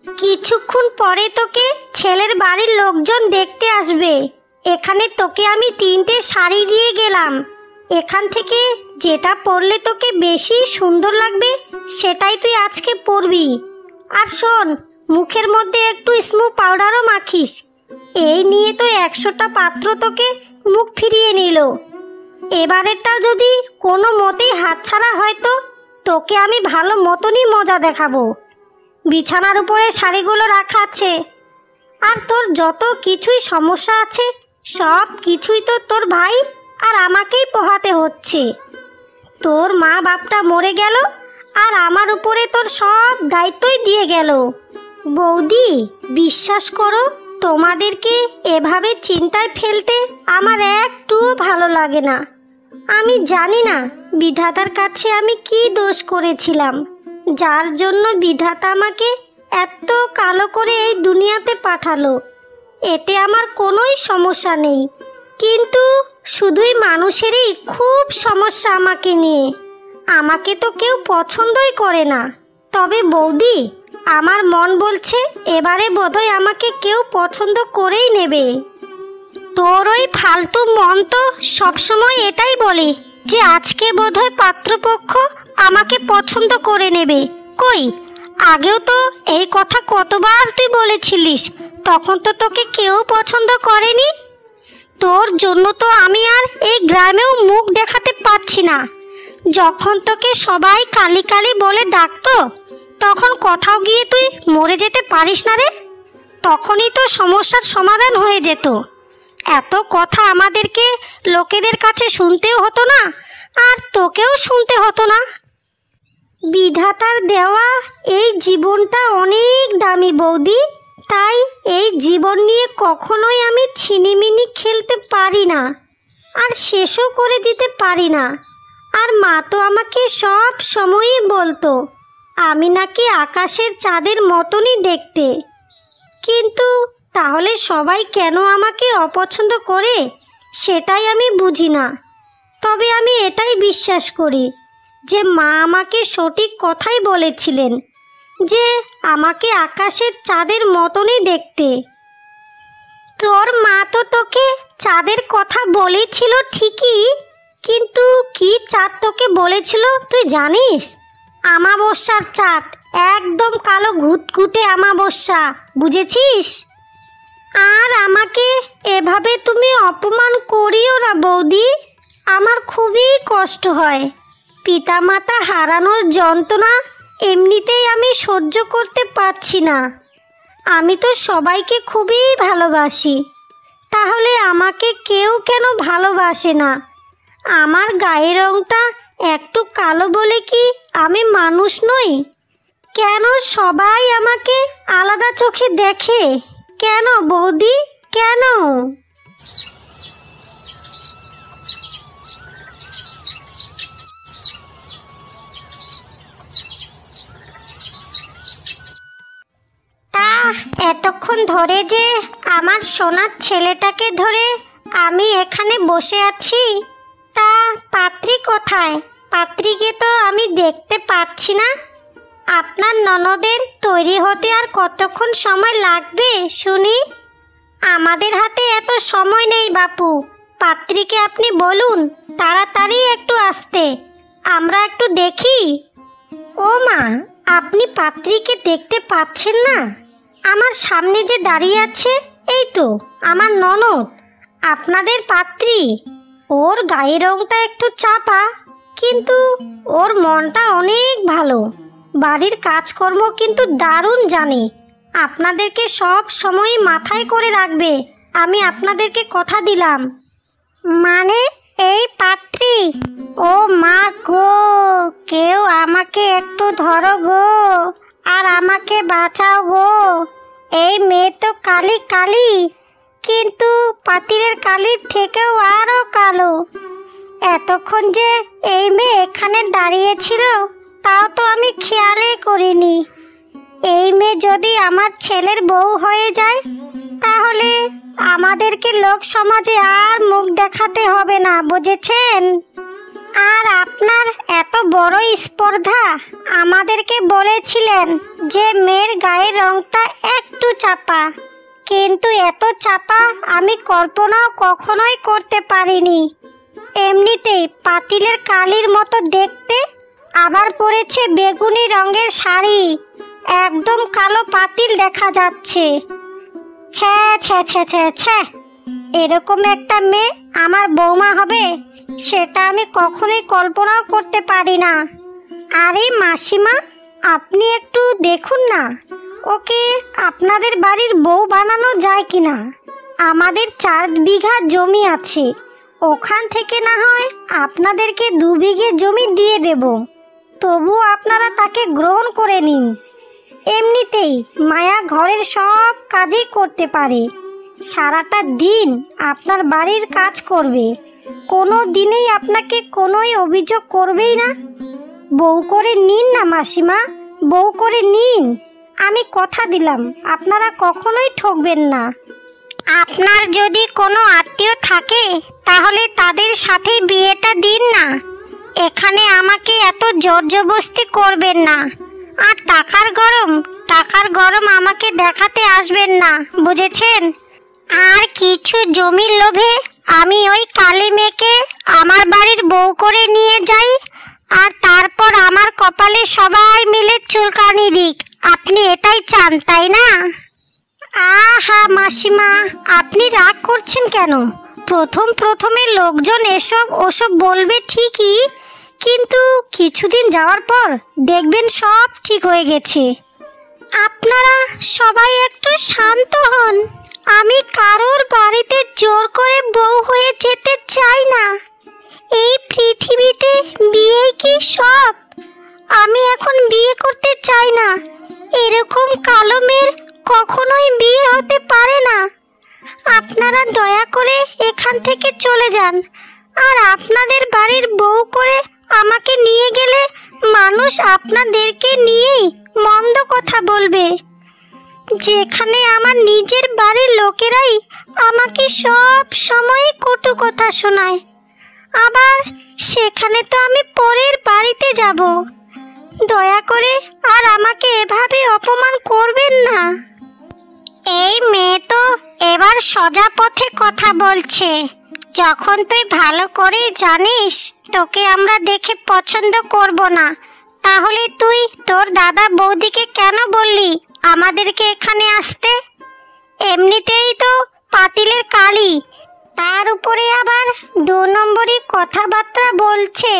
কিছুক্ষণ পরে তোকে ছেলের বাড়ির লোকজন দেখতে আসবে। এখানে তোকে আমি 3টে শাড়ি দিয়ে গেলাম। এখান থেকে যেটা পরলে তোকে বেশি সুন্দর লাগবে সেটাই তুই আজকে পরবি। আর শোন, মুখের মধ্যে একটু স্মোক পাউডারও মাখিস। এই নিয়ে তো 100টা পাত্র তোকে মুখ ফিরিয়ে নিল। এবারেরটাও যদি কোনো মতেই হাতছাড়া হয় তো তোকে আমি ভালো মতনই মজা দেখাবো। বিছানার উপরে শাড়িগুলো রাখা আছে। আর তোর যত কিছুই সমস্যা আছে সব কিছুই তো তোর ভাই আর আমাকেই পোহাতে হচ্ছে। তোর মা বাপটা মরে গেল আর আমার উপরে তোর সব দায়িত্বই দিয়ে গেল। বৌদি, বিশ্বাস করো, তোমাদেরকে এভাবে চিন্তায় ফেলতে আমার একটুও ভালো লাগে না। আমি জানি না বিধাতার কাছে আমি কি দোষ করেছিলাম, যার জন্য বিধাতা আমাকে এত কালো করে এই দুনিয়াতে পাঠালো। এতে আমার কোনোই সমস্যা নেই, কিন্তু শুধুই মানুষেরই খুব সমস্যা আমাকে নিয়ে। আমাকে তো কেউ পছন্দই করে না। তবে বৌদি, আমার মন বলছে এবারে বোধহয় আমাকে কেউ পছন্দ করেই নেবে। তোর ওই ফালতু মন তো সবসময় এটাই বলে যে আজকে বোধহয় পাত্রপক্ষ আমাকে পছন্দ করে নেবে। কই, আগেও তো এই কথা কতবার তুই বলেছিলিস, তখন তো তোকে কেউ পছন্দ করেনি। তোর জন্য তো আমি আর এই গ্রামেও মুখ দেখাতে পারছি না। যখন তোকে সবাই কালি কালি বলে ডাকতো তখন কোথাও গিয়ে তুই মরে যেতে পারিস না রে। তখনই তো সমস্যার সমাধান হয়ে যেত। এত কথা আমাদেরকে লোকেদের কাছে শুনতেও হতো না, আর তোকেও শুনতে হতো না। বিধাতার দেওয়া এই জীবনটা অনেক দামি বৌদি, তাই এই জীবন নিয়ে কখনোই আমি ছিনিমিনি খেলতে পারি না, আর শেষও করে দিতে পারি না। আর মা তো আমাকে সব সময়ই বলতো আমি নাকি আকাশের চাঁদের মতনই দেখতে। কিন্তু তাহলে সবাই কেন আমাকে অপছন্দ করে সেটাই আমি বুঝি না। তবে আমি এটাই বিশ্বাস করি যে মা আমাকে সঠিক কথাই বলেছিলেন, যে আমাকে আকাশের চাঁদের মতনই দেখতে। তোর মা তো তোকে চাঁদের কথা বলেছিল ঠিকই, কিন্তু কি চাঁদ তোকে বলেছিল তুই জানিস? আমাবস্যার চাঁদ, একদম কালো ঘুটঘুটে আমাবস্যা, বুঝেছিস? আর আমাকে এভাবে তুমি অপমান করিও না বৌদি, আমার খুবই কষ্ট হয়। পিতামাতা হারানোর যন্ত্রণা এমনিতেই আমি সহ্য করতে পারছি না। আমি তো সবাইকে খুবই ভালোবাসি, তাহলে আমাকে কেউ কেন ভালোবাসে না? আমার গায়ের রংটা একটু কালো বলে কি আমি মানুষ নই? কেন সবাই আমাকে আলাদা চোখে দেখে? কেন বৌদি, কেন? এতক্ষণ ধরে যে আমার সোনার ছেলেটাকে ধরে আমি এখানে বসে আছি, তা পাত্রী কোথায়? পাত্রীকে তো আমি দেখতে পাচ্ছি না। আপনার ননদের তৈরি হতে আর কতক্ষণ সময় লাগবে শুনি? আমাদের হাতে এত সময় নেই বাপু, পাত্রীকে আপনি বলুন তাড়াতাড়ি একটু আসতে, আমরা একটু দেখি। ও মা, আপনি পাত্রীকে দেখতে পাচ্ছেন না? আমার সামনে যে দাঁড়িয়ে আছে এই তো আমার ননদ, আপনাদের পাত্রী। ওর গায়ের রংটা একটু চাপা, কিন্তু ওর মনটা অনেক ভালো। বাড়ির কাজকর্ম কিন্তু দারুণ জানে। আপনাদেরকে সব সময় মাথায় করে রাখবে, আমি আপনাদেরকে কথা দিলাম। মানে এই পাত্রী? ও মা গো, কেউ আমাকে একটু ধরো গো, আর আমাকে বাঁচাও গো। এই মেয়ে তো কালি কালি, কিন্তু পাতিলের কালির থেকেও আরও কালো। এতক্ষণ যে এই মেয়ে এখানে দাঁড়িয়েছিল তাও তো আমি খেয়ালই করিনি। এই মেয়ে যদি আমার ছেলের বউ হয়ে যায় তাহলে আমাদেরকে লোক সমাজে আর মুখ দেখাতে হবে না, বুঝেছেন? আর আপনার এত বড় স্পর্ধা? আমাদেরকে বলেছিলেন যে মেয়ের গায়ের রংটা একটু চাপা, কিন্তু এত চাপা আমি কল্পনাও কখনোই করতে পারিনি। এমনিতেই পাতিলের কালির মতো দেখতে, আবার পরেছে বেগুনি রঙের শাড়ি, একদম কালো পাতিল দেখা যাচ্ছে। ছ্যা ছ্যা ছ্যা ছ্যা ছ্যা, এরকম একটা মেয়ে আমার বৌমা হবে সেটা আমি কখনোই কল্পনাও করতে পারি না। আরে মাসিমা, আপনি একটু দেখুন না, ওকে আপনাদের বাড়ির বউ বানানো যায় কিনা। আমাদের 4 বিঘা জমি আছে, ওখান থেকে না হয় আপনাদেরকে 2 বিঘে জমি দিয়ে দেব, তবু আপনারা তাকে গ্রহণ করে নিন। এমনিতেই মায়া ঘরের সব কাজই করতে পারে, সারাটা দিন আপনার বাড়ির কাজ করবে, কোনো দিনেই আপনাকে কোনোই অভিযোগ করবেই না। বউ করে নিন না মাসিমা, বউ করে নিন, আমি কথা দিলাম আপনারা কখনোই ঠকবেন না। আপনার যদি কোনো আত্মীয় থাকে তাহলে তাদের সাথে বিয়েটা দিন না, এখানে আমাকে এত জোর জবরদস্তি করবেন না। আর টাকার গরম আমাকে দেখাতে আসবেন না, বুঝেছেন? আর কিছু জমির লোভে আমি ওই কালী মেয়েকে আমার বাড়ির বউ করে নিয়ে যাই, আর তারপর আমার কপালে সবাই মিলে চুলকানি দিক। আপনি এটাই চান, তাই না? আহা মাসিমা, আপনি রাগ করছেন কেন? প্রথমে লোকজন ওসব বলবে ঠিকই, কিন্তু কিছুদিন যাওয়ার পর দেখবেন সব ঠিক হয়ে গেছে। আপনারা সবাই একটু শান্ত হন। আমি কারোর বাড়িতে জোর করে বউ হয়ে যেতে চাই না। এই পৃথিবীতে বিয়ে কি সব? আমি এখন বিয়ে করতে চাই না। এরকম কালো মেয়ের কখনোই বিয়ে হতে পারে না। আপনারা দয়া করে এখান থেকে চলে যান। আর আপনাদের বাড়ির বউ করে আমাকে নিয়ে গেলে মানুষ আপনাদেরকে নিয়েই মন্দ কথা বলবে, যেখানে আমার নিজের বাড়ির লোকেরাই আমাকে সব সময় কটু কথা শোনায়। আবার সেখানে তো আমি পরের বাড়িতে যাব। দয়া করে আর আমাকে এভাবে অপমান করবেন না। এই মেয়ে তো এবার সোজা পথে কথা বলছে। যখন তুই ভালো করে জানিস তোকে আমরা দেখে পছন্দ করব না, তাহলে তুই তোর দাদা বৌদিকে কেন বললি আমাদেরকে এখানে আসতে? এমনিতেই তো পাতিলের কালি, তার উপরে আবার 2 নম্বরই কথাবার্তা বলছে।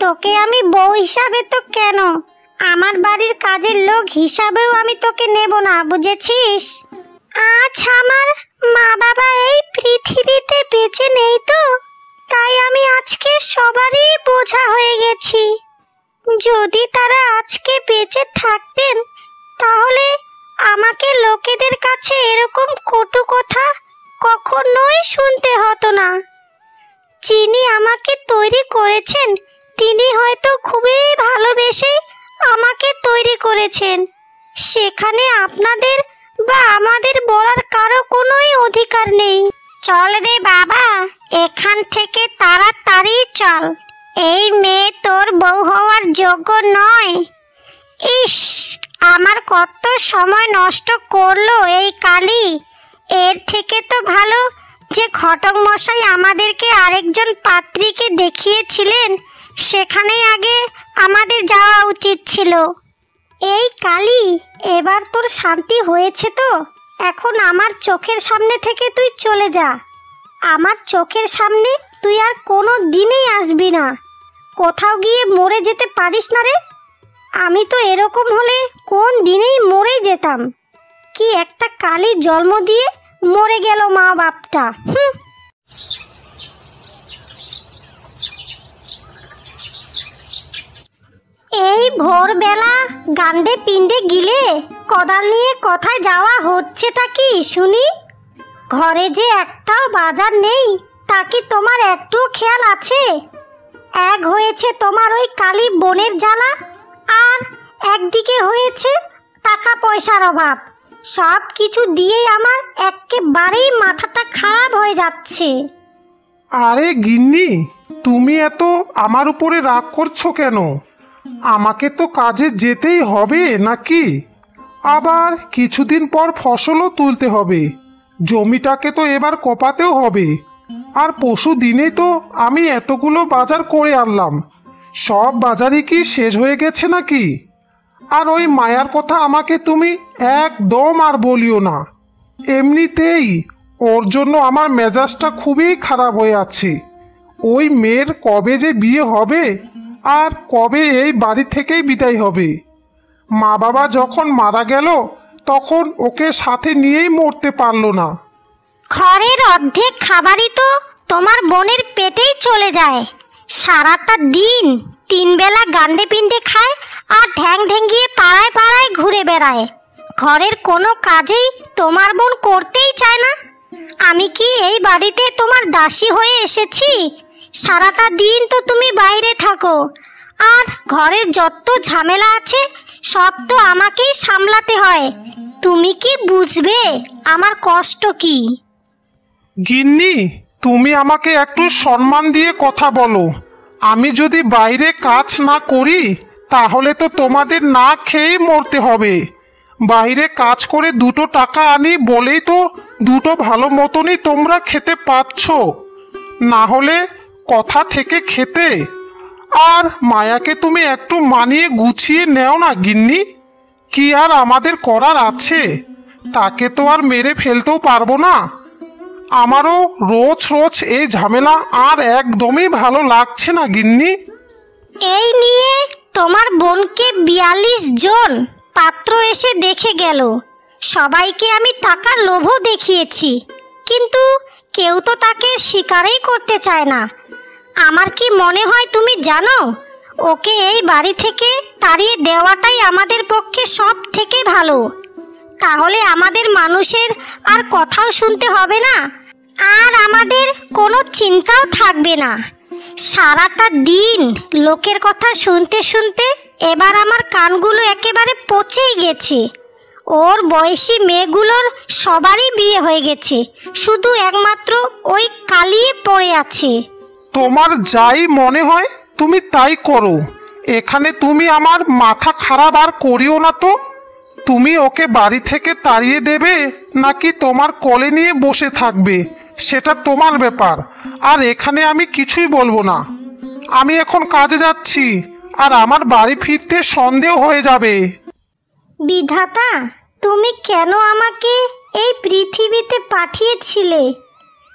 তোকে আমি বউ হিসাবে তো কেন, আমার বাড়ির কাজের লোক হিসাবেও আমি তোকে নেব না, বুঝেছিস? আজ আমার মা বাবা এই পৃথিবীতে বেঁচে নেই তো, তাই আমি আজকে সবারই বোঝা হয়ে গেছি। যদি তারা আজকে বেঁচে থাকতেন তাহলে আমাকে লোকেদের কাছে এরকম কটু কথা কখনোই শুনতে হতো না। যিনি আমাকে তৈরি করেছেন তিনি হয়তো খুবই ভালোবেসে আমাকে তৈরি করেছেন, সেখানে আপনাদের বা আমাদের বলার কারো কোনোই অধিকার নেই। চল রে বাবা, এখান থেকে তাড়াতাড়ি চল। এই মেয়ে তোর বউ হওয়ার যোগ্য নয়। ইস, আমার কত সময় নষ্ট করলো এই কালী। এর থেকে তো ভালো যে ঘটক মশাই আমাদেরকে আরেকজন পাত্রীকে দেখিয়েছিলেন সেখানেই আগে আমাদের যাওয়া উচিত ছিল। এই কালী, এবার তোর শান্তি হয়েছে তো? এখন আমার চোখের সামনে থেকে তুই চলে যা। আমার চোখের সামনে তুই আর কোনো দিনেই আসবি না। কোথাও গিয়ে মরে যেতে পারিস না রে। আমি তো এরকম হলে কোন দিনেই মরে যেতাম। কি একটা কালী জন্ম দিয়ে মরে গেল মা বাপটা। এই ভোরবেলা গান্ডে পিণ্ডে গিলে কোদাল নিয়ে কোথায় যাওয়া হচ্ছেটা কি শুনি? ঘরে যে একটাও বাজার নেই তা কি তোমার একটুও খেয়াল আছে? এক হয়েছে তোমার ওই কালী বোনের জ্বালা, আর একদিকে হয়েছে টাকা পয়সার অভাব। সব কিছু দিয়েই আমার একেবারেই মাথাটা খারাপ হয়ে যাচ্ছে। আরে গিন্নি, তুমি এত আমার উপরে রাগ করছো কেন? আমাকে তো কাজে যেতেই হবে নাকি? আবার কিছুদিন পর ফসলও তুলতে হবে, জমিটাকে তো এবার কোপাতেও হবে। আর পরশু দিনেই তো আমি এতগুলো বাজার করে আনলাম, সব বাজারই কি শেষ হয়ে গেছে নাকি? আর ওই মায়ার কথা আমাকে তুমি একদম আর বলিও না। এমনিতেই ওর জন্য আমার মেজাজটা খুবই খারাপ হয়ে আছে। ওই মেয়ের কবে যে বিয়ে হবে আর কবে এই বাড়ি থেকেই বিদায় হবে। মা বাবা যখন মারা গেল তখন ওকে সাথে নিয়েই মরতে পারলো না। ঘরের অর্ধেক খাবারই তো তোমার বোনের পেটেই চলে যায়। সারাটা দিন 3 বেলা গান্ডে পিণ্ডে খায় আর ঢ্যাং ঢেঙ্গিয়ে পাড়ায় পাড়ায় ঘুরে বেড়ায়। ঘরের কোনো কাজেই তোমার বোন করতেই চায় না। আমি কি এই বাড়িতে তোমার দাসী হয়ে এসেছি? সারাটা দিন তো তুমি বাইরে থাকো, আর ঘরের যত ঝামেলা আছে সব তো আমাকেই সামলাতে হয়। তুমি কি বুঝবে আমার কষ্ট কি? গিন্নি, তুমি আমাকে একটু সম্মান দিয়ে কথা বলো। আমি যদি বাইরে কাজ না করি তাহলে তো তোমাদের না খেয়েই মরতে হবে। বাইরে কাজ করে 2 টাকা আনি বলেই তো 2 ভালো মতনই তোমরা খেতে পাচ্ছ, না হলে কথা থেকে খেতে। আর মায়াকে তুমি একটু মানিয়ে গুছিয়ে নেও না গিন্নি। কি আর আমাদের করার আছে? তাকে তো আর মেরে ফেলতেও পারবো না। আমারও রোজ রোজ এই ঝামেলা আর একদমই ভালো লাগছে না গিন্নি। এই নিয়ে তোমার বোনকে 42 জন পাত্র এসে দেখে গেল। সবাইকে আমি টাকার লোভও দেখিয়েছি, কিন্তু কেউ তো তাকে স্বীকারই করতে চায় না। আমার কি মনে হয় তুমি জানো, ওকে এই বাড়ি থেকে তাড়িয়ে দেওয়াটাই আমাদের পক্ষে সব থেকে ভালো। তাহলে আমাদের মানুষের আর কথাও শুনতে হবে না, আর আমাদের কোনো চিন্তাও থাকবে না। সারাটা দিন লোকের কথা শুনতে শুনতে এবার আমার কানগুলো একেবারে পচেই গেছে। ওর বয়সী মেয়েগুলোর সবারই বিয়ে হয়ে গেছে, শুধু একমাত্র ওই কালিয়ে পড়ে আছে। তোমার যাই মনে হয় তুমি তাই করো। এখানে তুমি আমার মাথা খারাপ আর করিও না তো। তুমি ওকে বাড়ি থেকে তাড়িয়ে দেবে নাকি তোমার কোলে নিয়ে বসে থাকবে সেটা তোমার ব্যাপার, আর এখানে আমি কিছুই বলবো না। আমি এখন কাজে যাচ্ছি, আর আমার বাড়ি ফিরতে সন্দেহ হয়ে যাবে। বিধাতা, তুমি কেন আমাকে এই পৃথিবীতে পাঠিয়েছিলে?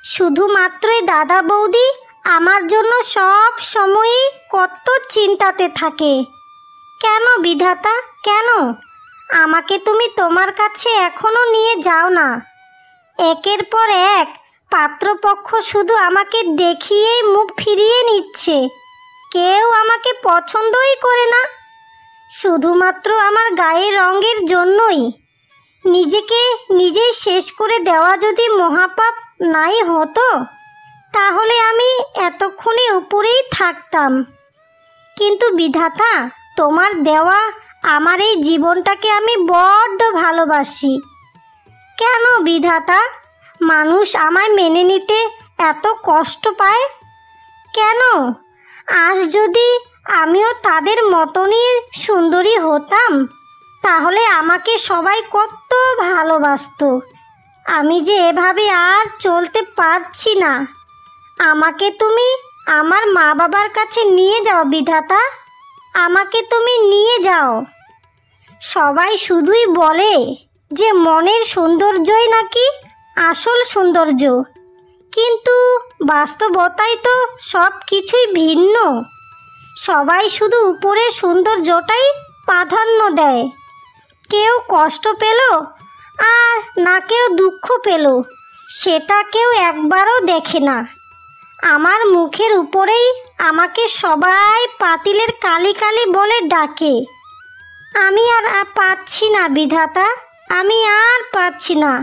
শুধুমাত্রই দাদা বৌদি আমার জন্য সব সময়ই কত চিন্তাতে থাকে। কেন বিধাতা, কেন আমাকে তুমি তোমার কাছে এখনো নিয়ে যাও না? একের পর এক পাত্রপক্ষ শুধু আমাকে দেখিয়েই মুখ ফিরিয়ে নিচ্ছে। কেউ আমাকে পছন্দই করে না, শুধুমাত্র আমার গায়ের রঙের জন্যই। নিজেকে নিজেই শেষ করে দেওয়া যদি মহাপাপ নাই হতো তাহলে আমি এতক্ষণে উপরেই থাকতাম। কিন্তু বিধাতা, তোমার দেওয়া আমার এই জীবনটাকে আমি বড্ড ভালোবাসি। কেন বিধাতা, মানুষ আমায় মেনে নিতে এত কষ্ট পায় কেন? আজ যদি আমিও তাদের মতনই সুন্দরী হতাম তাহলে আমাকে সবাই কত ভালোবাসতো। আমি যে এভাবে আর চলতে পারছি না। আমাকে তুমি আমার মা বাবার কাছে নিয়ে যাও বিধাতা, আমাকে তুমি নিয়ে যাও। সবাই শুধুই বলে যে মনের সৌন্দর্যই নাকি আসল সৌন্দর্য, কিন্তু বাস্তবতায় তো সব কিছুই ভিন্ন। সবাই শুধু উপরের সৌন্দর্যটাই প্রাধান্য দেয়। কেউ কষ্ট পেল আর না কেউ দুঃখ পেল, সেটা কেউ একবারও দেখে না। আমার মুখের উপরেই আমাকে সবাই পাতিলের কালি কালি বলে ডাকে। আমি আর পাচ্ছি না বিধাতা, আমি আর পাচ্ছি না।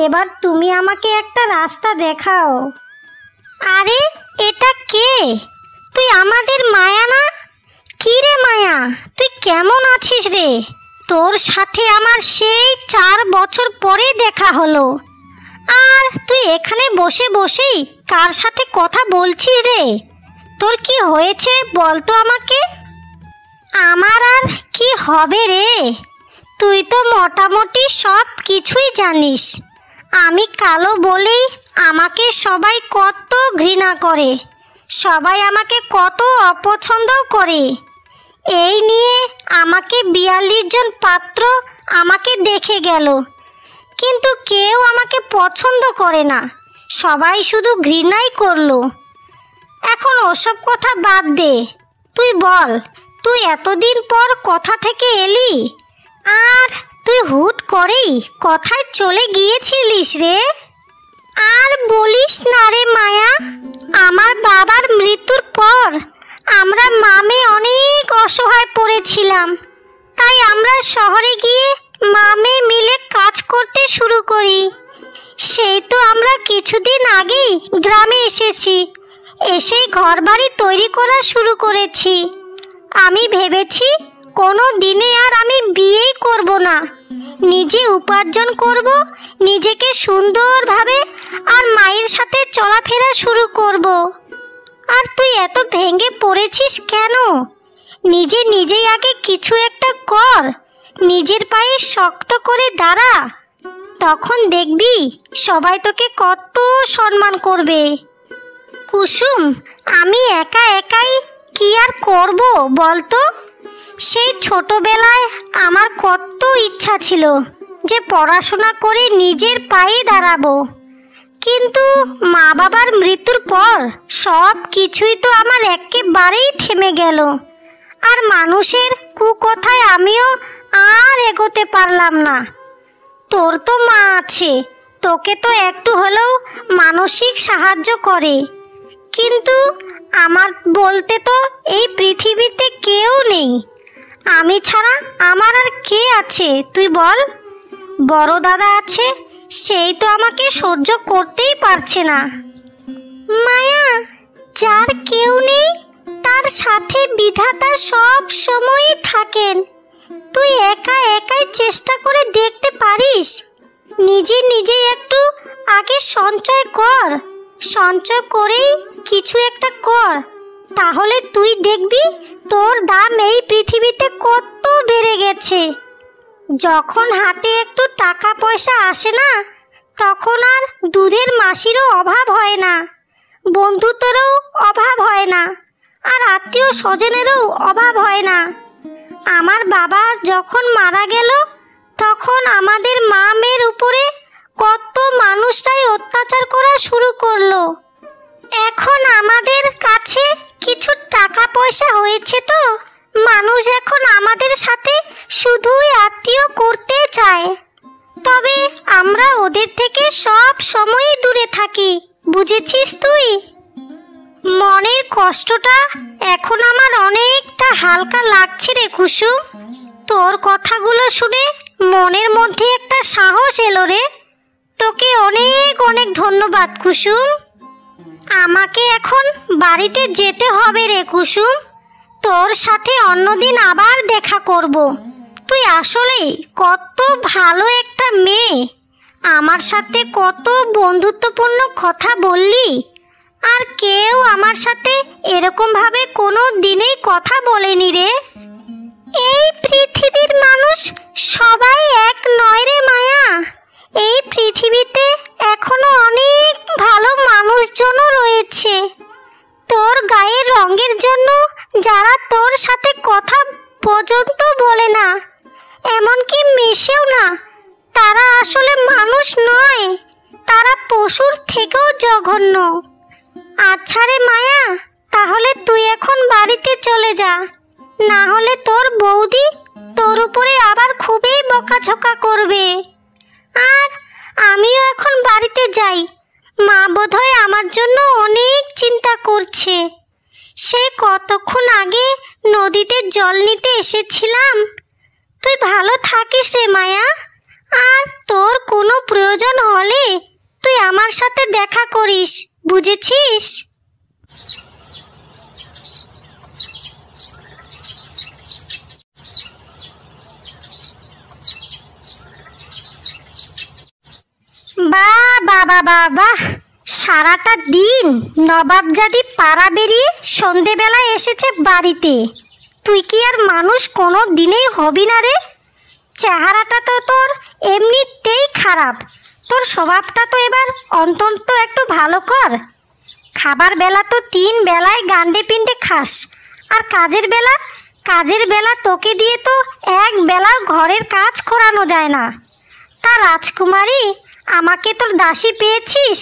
এবার তুমি আমাকে একটা রাস্তা দেখাও। আরে এটা কে? তুই আমাদের মায়া না? কি রে মায়া, তুই কেমন আছিস রে? তোর সাথে আমার সেই 4 বছর পরে দেখা হলো, আর তুই এখানে বসে বসেই কার সাথে কথা বলছিস রে? তোর কি হয়েছে বলতো আমাকে। আমার আর কি হবে রে, তুই তো মোটামুটি সব কিছুই জানিস। আমি কালো বলেই আমাকে সবাই কত ঘৃণা করে, সবাই আমাকে কত অপছন্দ করে। এই নিয়ে আমাকে 42 জন পাত্র আমাকে দেখে গেল, কিন্তু কেউ আমাকে পছন্দ করে না, সবাই শুধু ঘৃণাই করলো। এখন ওসব কথা বাদ দে, তুই বল, তুই এতদিন পর কোথা থেকে এলি, আর তুই হুট করেই কোথায় চলে গিয়েছিলিস রে? আর বলিস না রে মায়া, আমার বাবার মৃত্যুর পর আমরা মামে অনেক অসহায় পড়েছিলাম, তাই আমরা শহরে গিয়ে মামে মিলে কাজ করতে শুরু করি। সেই তো আমরা কিছুদিন আগেই গ্রামে এসেছি, এসেই ঘরবাড়ি তৈরি করা শুরু করেছি। আমি ভেবেছি কোনো দিনে আর আমি বিয়েই করব না, নিজে উপার্জন করব, নিজেকে সুন্দরভাবে আর মায়ের সাথে চলাফেরা শুরু করব। আর তুই এত ভেঙে পড়েছিস কেন? নিজেই আগে কিছু একটা কর, নিজের পায়ে শক্ত করে দাঁড়া, তখন দেখবি সবাই তোকে কত সম্মান করবে। কুসুম, আমি একা একাই কি আর করব বলতো? সেই ছোটবেলায় আমার কত ইচ্ছা ছিল যে পড়াশোনা করে নিজের পায়ে দাঁড়াবো, কিন্তু মা বাবার মৃত্যুর পর সব কিছুই তো আমার একেবারেই থেমে গেল। আর মানুষের কুকথায় আমিও আর এগোতে পারলাম না। তোর তো মা আছে, তোকে তো একটু হলেও মানসিক সাহায্য করে, কিন্তু আমার বলতে তো এই পৃথিবীতে কেউ নেই। আমি ছাড়া আমার আর কে আছে তুই বল? বড় দাদা আছে, সেই তো আমাকে সহ্য করতেই পারছে না। মায়া, যার কেউ নেই তার সাথে বিধাতা সব সময়ই থাকেন। তুই একা একাই চেষ্টা করে দেখতে পারিস, নিজে একটু আগে সঞ্চয় কর, সঞ্চয় করেই কিছু একটা কর, তাহলে তুই দেখবি তোর দাম এই পৃথিবীতে কত বেড়ে গেছে। যখন হাতে একটু টাকা পয়সা আসে না, তখন আর দুধের মাসিরও অভাব হয় না, বন্ধুত্বেরও অভাব হয় না, আর আত্মীয় স্বজনেরও অভাব হয় না। আমার বাবা যখন মারা গেল, তখন আমাদের মা মেয়ের উপরে কত মানুষরাই অত্যাচার করা শুরু করলো। এখন আমাদের কাছে কিছু টাকা পয়সা হয়েছে তো মানুষ এখন আমাদের সাথে শুধুই আত্মীয় করতে চায়, তবে আমরা ওদের থেকে সব সময়ই দূরে থাকি, বুঝেছিস তুই? মনের কষ্টটা এখন আমার অনেকটা হালকা লাগছে রে কুসুম। তোর কথাগুলো শুনে মনের মধ্যে একটা সাহস এলো রে। তোকে অনেক অনেক ধন্যবাদ কুসুম। আমাকে এখন বাড়িতে যেতে হবে রে কুসুম, তোর সাথে অন্যদিন আবার দেখা করব। তুই আসলে কত ভালো একটা মেয়ে, আমার সাথে কত বন্ধুত্বপূর্ণ কথা বললি, আর কেউ আমার সাথে এরকম ভাবে কোনো দিনেই কথা বলেনি রে। এই পৃথিবীর মানুষ সবাই এক নয় রে মায়া, এই পৃথিবীতে এখনো অনেক ভালো মানুষজনও রয়েছে। তোর গায়ের রঙের জন্য যারা তোর সাথে কথা পর্যন্ত বলে না, এমনকি মেশেও না, তারা আসলে মানুষ নয়, তারা পশুর থেকেও জঘন্য। আচ্ছা রে মায়া, তাহলে তুই এখন বাড়িতে চলে যা, না হলে তোর বৌদি তোর উপরে আবার খুবই বকাঝকা করবে। আর আমিও এখন বাড়িতে যাই, মা বোধহয় আমার জন্য অনেক চিন্তা করছে। সে কতক্ষণ আগে নদীতে জল নিতে এসেছিলাম। তুই ভালো থাকিস রে মায়া, আর তোর কোনো প্রয়োজন হলে তুই আমার সাথে দেখা করিস, বুঝেছিস? বাহ বাহ বাহ বাহ, সারাটা দিন নবাবজাদি পাড়া বেরিয়ে সন্ধেবেলায় এসেছে বাড়িতে। তুই কি আর মানুষ কোনো দিনেই হবি না রে? চেহারাটা তো তোর এমনিতেই খারাপ, তোর স্বভাবটা তো এবার অন্তত একটু ভালো কর। খাবার বেলা তো 3 বেলায় গান্ডে পিণ্ডে খাস, আর কাজের বেলা তোকে দিয়ে তো 1 বেলা ঘরের কাজ করানো যায় না। তা রাজকুমারী, আমাকে তোর দাসী পেয়েছিস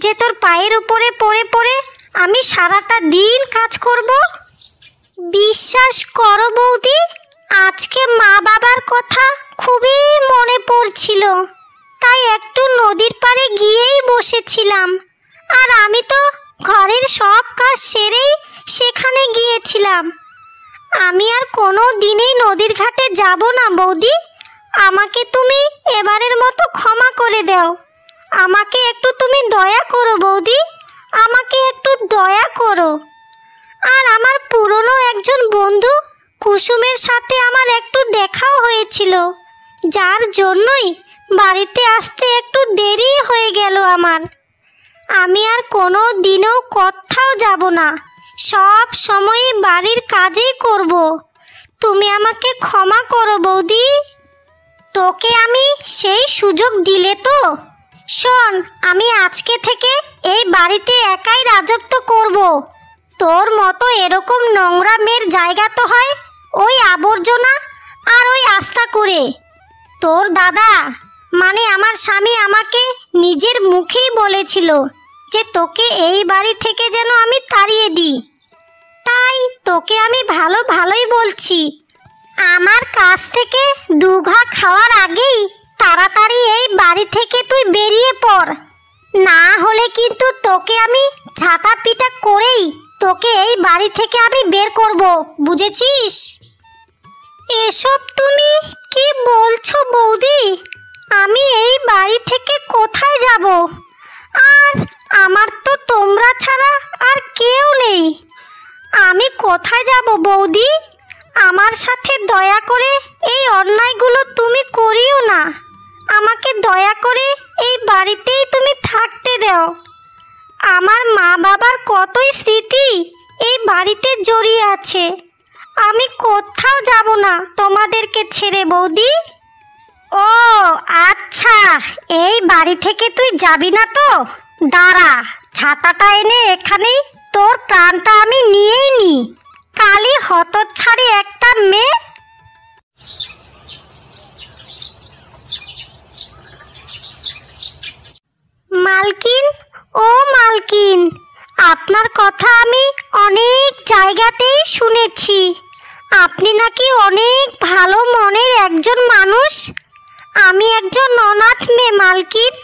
যে তোর পায়ের উপরে পড়ে পড়ে আমি সারাটা দিন কাজ করব? বিশ্বাস করো বৌদি, আজকে মা বাবার কথা খুবই মনে পড়ছিল, তাই একটু নদীর পাড়ে গিয়েই বসেছিলাম। আর আমি তো ঘরের সব কাজ সেরেই সেখানে গিয়েছিলাম। আমি আর কোনো দিনেই নদীর ঘাটে যাব না বৌদি। আমাকে তুমি এবারের মতো ক্ষমা করে দাও। আমাকে একটু তুমি দয়া করো বৌদি, আমাকে একটু দয়া করো। আর আমার পুরনো একজন বন্ধু কুসুমের সাথে আমার একটু দেখাও হয়েছিল, যার জন্যই বাড়িতে আসতে একটু দেরি হয়ে গেল আমার। আমি আর কোনো দিনও কোথাও যাব না, সব সময় বাড়ির কাজই করব। তুমি আমাকে ক্ষমা করো বৌদি। তোকে আমি সেই সুযোগ দিলে তো? শোন, আমি আজকে থেকে এই বাড়িতে একাই রাজত্ব করব। তোর মতো এরকম নোংরা মেয়ের জায়গা তো হয় ওই আবর্জনা আর ওই আস্থা করে। তোর দাদা মানে আমার স্বামী আমাকে নিজের মুখেই বলেছিল যে তোকে এই বাড়ি থেকে যেন আমি তাড়িয়ে দিই। তাই তোকে আমি ভালোই বলছি, আমার কাছ থেকে 2 ঘা খাওয়ার আগেই তাড়াতাড়ি এই বাড়ি থেকে তুই বেরিয়ে পড়, না হলে কিন্তু তোকে আমি ঝাঁটা পিটা করেই তোকে এই বাড়ি থেকে আমি বের করব, বুঝেছিস? এসব তুমি কি বলছো বৌদি? আমি এই বাড়ি থেকে কোথায় যাব? আর আমার তো তোমরা ছাড়া আর কেউ নেই। আমি কোথায় যাব বৌদি? আমার সাথে দয়া করে এই অন্যায়গুলো তুমি করিও না। আমাকে দয়া করে এই বাড়িতেই তুমি থাকতে দাও। আমার মা বাবার কতই স্মৃতি এই বাড়িতে জড়িয়ে আছে। আমি কোথাও যাব না তোমাদেরকে ছেড়ে বৌদি। ও আচ্ছা, এই বাড়ি থেকে তুই যাবি না তো? দাঁড়া, ছাতাটা এনে এখানেই তোর প্রাণটা আমি নিয়েই নি। কালি হতচ্ছাড়ি একটা মেয়ে। মালকিন, ও মালকিন, আপনার কথা আমি অনেক জায়গাতেই শুনেছি। আপনি নাকি অনেক ভালো মনের একজন মানুষ। আমি একজন অনাথ মেয়ে মালকিন।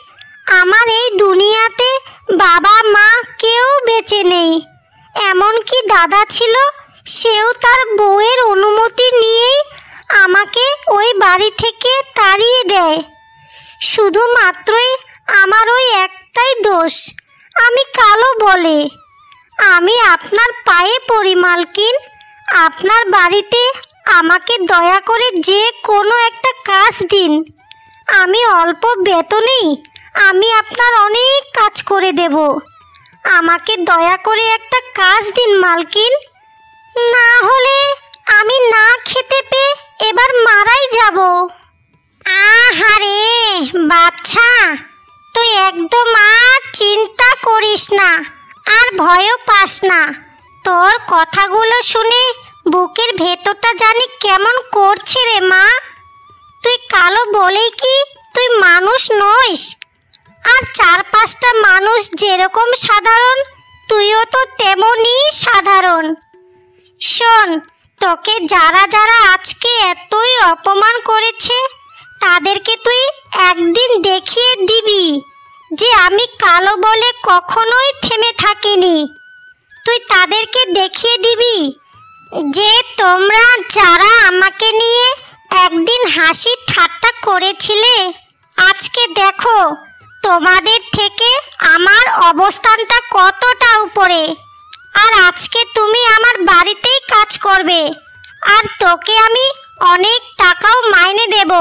আমার এই দুনিয়াতে বাবা মা কেউ বেঁচে নেই। এমনকি দাদা ছিল, সেও তার বউয়ের অনুমতি নিয়েই আমাকে ওই বাড়ি থেকে তাড়িয়ে দেয়। শুধুমাত্রই আমার ওই একটাই দোষ, আমি কালো বলে। আমি আপনার পায়ে পড়ি মালকিন, আপনার বাড়িতে আমাকে দয়া করে যে কোনো একটা কাজ দিন। আমি অল্প বেতনেই আমি আপনার অনেক কাজ করে দেব। আমাকে দয়া করে একটা কাজ দিন মালকিন, না হলে আমি না খেতে পেয়ে এবার মারাই যাব। আহারে বাচ্চা, তুই একদম আর চিন্তা করিস না, আর ভয়ও পাস না। তোর কথাগুলো শুনে বুকের ভেতরটা জানি কেমন করছে রে মা। তুই কালো বলেই কি তুই মানুষ নইস? আর 4-5টা মানুষ যেরকম সাধারণ, তুইও তো তেমনই সাধারণ। শোন, তোকে যারা যারা আজকে এতই অপমান করেছে, তাদেরকে তুই একদিন দেখিয়ে দিবি যে আমি কালো বলে কখনোই থেমে থাকিনি। তুই তাদেরকে দেখিয়ে দিবি যে তোমরা যারা আমাকে নিয়ে একদিন হাসি ঠাট্টা করেছিলে, আজকে দেখো তোমাদের থেকে আমার অবস্থানটা কতটা উপরে। আর আজকে তুমি আমার বাড়িতেই কাজ করবে, আর তোকে আমি অনেক টাকাও মাইনে দেব,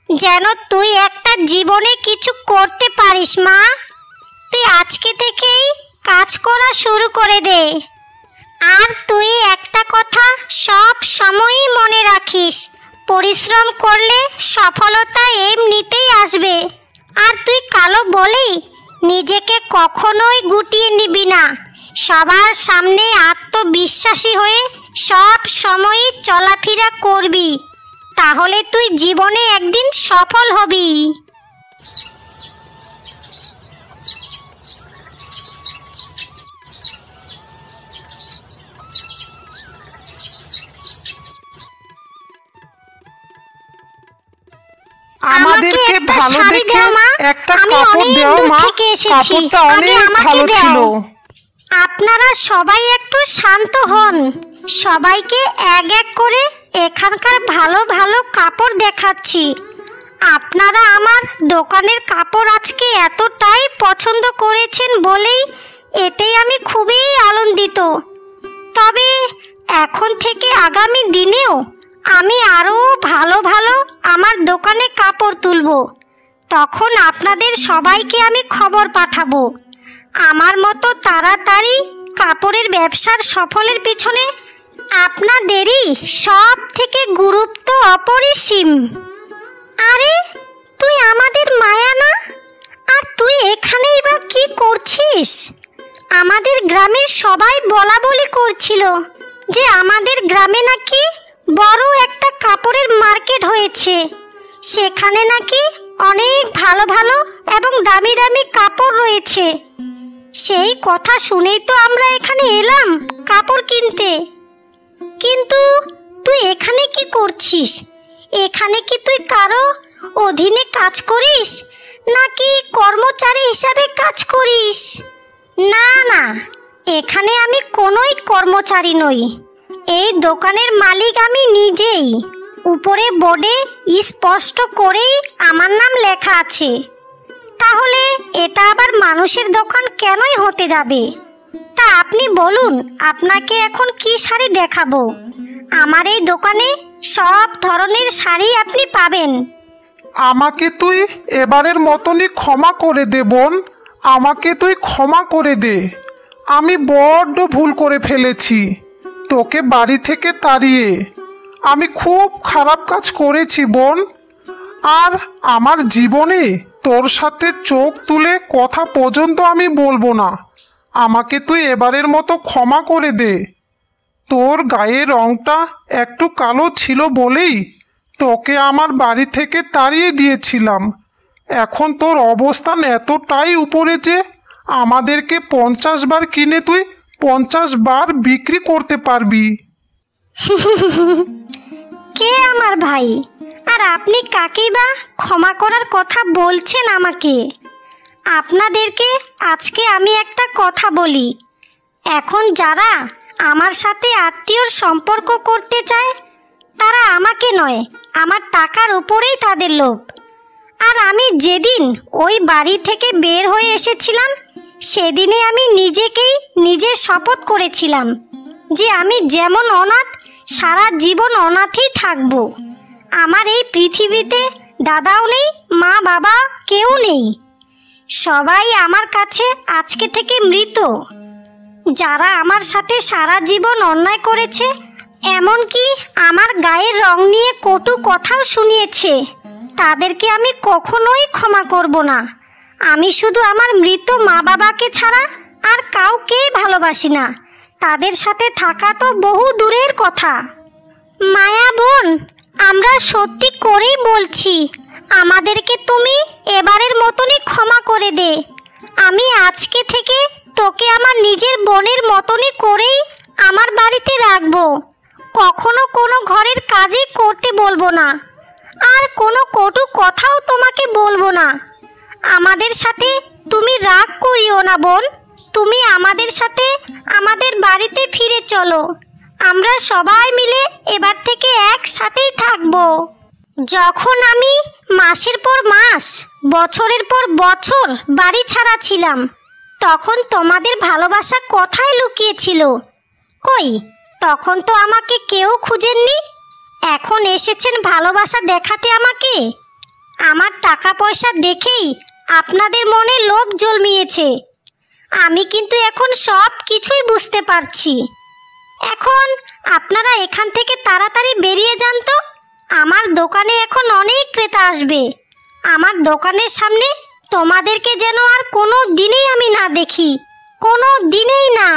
যেন তুই একটা জীবনে কিছু করতে পারিস মা। তুই আজকে থেকেই কাজ করা শুরু করে দে। আর তুই একটা কথা সব সময়ই মনে রাখিস, পরিশ্রম করলে সফলতা এমনিতেই আসবে। আর তুই কালো বলেই নিজেকে কখনোই গুটিয়ে নিবি না। সবার সামনে আত্মবিশ্বাসী হয়ে সব সময়ই চলাফেরা করবি, তাহলে তুই জীবনে একদিন সফল হবি। আমাদেরকে ভালো দেখে একটা কাপড় দাও মা, কাপড়টা অনেক ভালো ছিল। আপনারা সবাই একটু শান্ত হন। সবাইকে এক এক করে এখানকার ভালো ভালো কাপড় দেখাচ্ছি। আপনারা আমার দোকানের কাপড় আজকে এতটাই পছন্দ করেছেন বলেই এতেই আমি খুবই আনন্দিত। তবে এখন থেকে আগামী দিনেও আমি আরও ভালো ভালো আমার দোকানে কাপড় তুলব। তখন আপনাদের সবাইকে আমি খবর পাঠাবো। আমার মতো তাড়াতাড়ি কাপড়ের ব্যবসার সফলের পিছনে আপনাদেরই সব থেকে গুরুত্ব অপরিসীম। আরে তুই আমাদের মায়া না? আর তুই এখানেই বা কি করছিস? আমাদের গ্রামের সবাই বলা বলি করছিল যে আমাদের গ্রামে নাকি বড় একটা কাপড়ের মার্কেট হয়েছে, সেখানে নাকি অনেক ভালো ভালো এবং দামি দামি কাপড় রয়েছে। সেই কথা শুনেই তো আমরা এখানে এলাম কাপড় কিনতে। কিন্তু তুই এখানে কি করছিস? এখানে কি তুই কারো অধীনে কাজ করিস নাকি কর্মচারী হিসাবে কাজ করিস? না না, এখানে আমি কোনোই কর্মচারী নই। এই দোকানের মালিক আমি নিজেই। উপরে বোর্ডে স্পষ্ট করেই আমার নাম লেখা আছে। তাহলে এটা আবার মানুষের দোকান কেনই হতে যাবে? তা আপনি বলুন, আপনাকে এখন কি শাড়ি দেখাবো? আমার এই দোকানে সব ধরনের শাড়ি আপনি পাবেন। আমাকে তুই এবারের মতনই ক্ষমা করে দে বোন, আমাকে তুই ক্ষমা করে দে। আমি বড্ড ভুল করে ফেলেছি তোকে বাড়ি থেকে তাড়িয়ে। আমি খুব খারাপ কাজ করেছি বোন। আর আমার জীবনে তোর সাথে চোখ তুলে কথা পর্যন্ত আমি বলবো না। আমাকে তুই এবারের মতো ক্ষমা করে দে। তোর গায়ের রংটা একটু কালো ছিল বলেই তোকে আমার বাড়ি থেকে তাড়িয়ে দিয়েছিলাম। এখন তোর অবস্থান এতটাই উপরে যে আমাদেরকে 50 বার কিনে তুই 50 বার বিক্রি করতে পারবি। কে আমার ভাই? আর আপনি কাকেই বা ক্ষমা করার কথা বলছেন আমাকে? আপনাদেরকে আজকে আমি একটা কথা বলি। এখন যারা আমার সাথে আত্মীয়র সম্পর্ক করতে চায় তারা আমাকে নয়, আমার টাকার উপরেই তাদের লোভ। আর আমি যেদিন ওই বাড়ি থেকে বের হয়ে এসেছিলাম সেদিনে আমি নিজেকেই নিজের শপথ করেছিলাম যে আমি যেমন অনাথ সারা জীবন অনাথই থাকব। আমার এই পৃথিবীতে দাদাও নেই, মা বাবা কেউ নেই। সবাই আমার কাছে আজকে থেকে মৃত। যারা আমার সাথে সারা জীবন অন্যায় করেছে, এমনকি আমার গায়ের রং নিয়ে কটু কথাও শুনিয়েছে, তাদেরকে আমি কখনোই ক্ষমা করব না। আমি শুধু আমার মৃত মা বাবাকে ছাড়া আর কাউকেই ভালোবাসি না। তাদের সাথে থাকা তো বহু দূরের কথা। মায়া বোন, আমরা সত্যি করেই বলছি, আমাদেরকে তুমি এবারের মতনই ক্ষমা করে দে। আমি আজকে থেকে তোকে আমার নিজের বোনের মতনই করেই আমার বাড়িতে রাখবো। কখনো কোনো ঘরের কাজই করতে বলবো না, আর কোনো কটু কথাও তোমাকে বলবো না। আমাদের সাথে তুমি রাগ করিও না বোন। তুমি আমাদের সাথে আমাদের বাড়িতে ফিরে চলো। আমরা সবাই মিলে এবার থেকে একসাথেই থাকবো। যখন আমি মাসের পর মাস, বছরের পর বছর বাড়ি ছাড়া ছিলাম, তখন তোমাদের ভালোবাসা কোথায় লুকিয়েছিল? কই, তখন তো আমাকে কেউ খুঁজেননি। এখন এসেছেন ভালোবাসা দেখাতে আমাকে। আমার টাকা পয়সা দেখেই আপনাদের মনে লোভ জন্মিয়েছে। আমি কিন্তু এখন সব কিছুই বুঝতে পারছি। এখন আপনারা এখান থেকে তাড়াতাড়ি বেরিয়ে যান তো। আমার দোকানে এখন অনেক ক্রেতা আসবে। আমার দোকানের সামনে তোমাদেরকে যেন আর কোনো দিনেই আমি না দেখি, কোনো দিনেই না।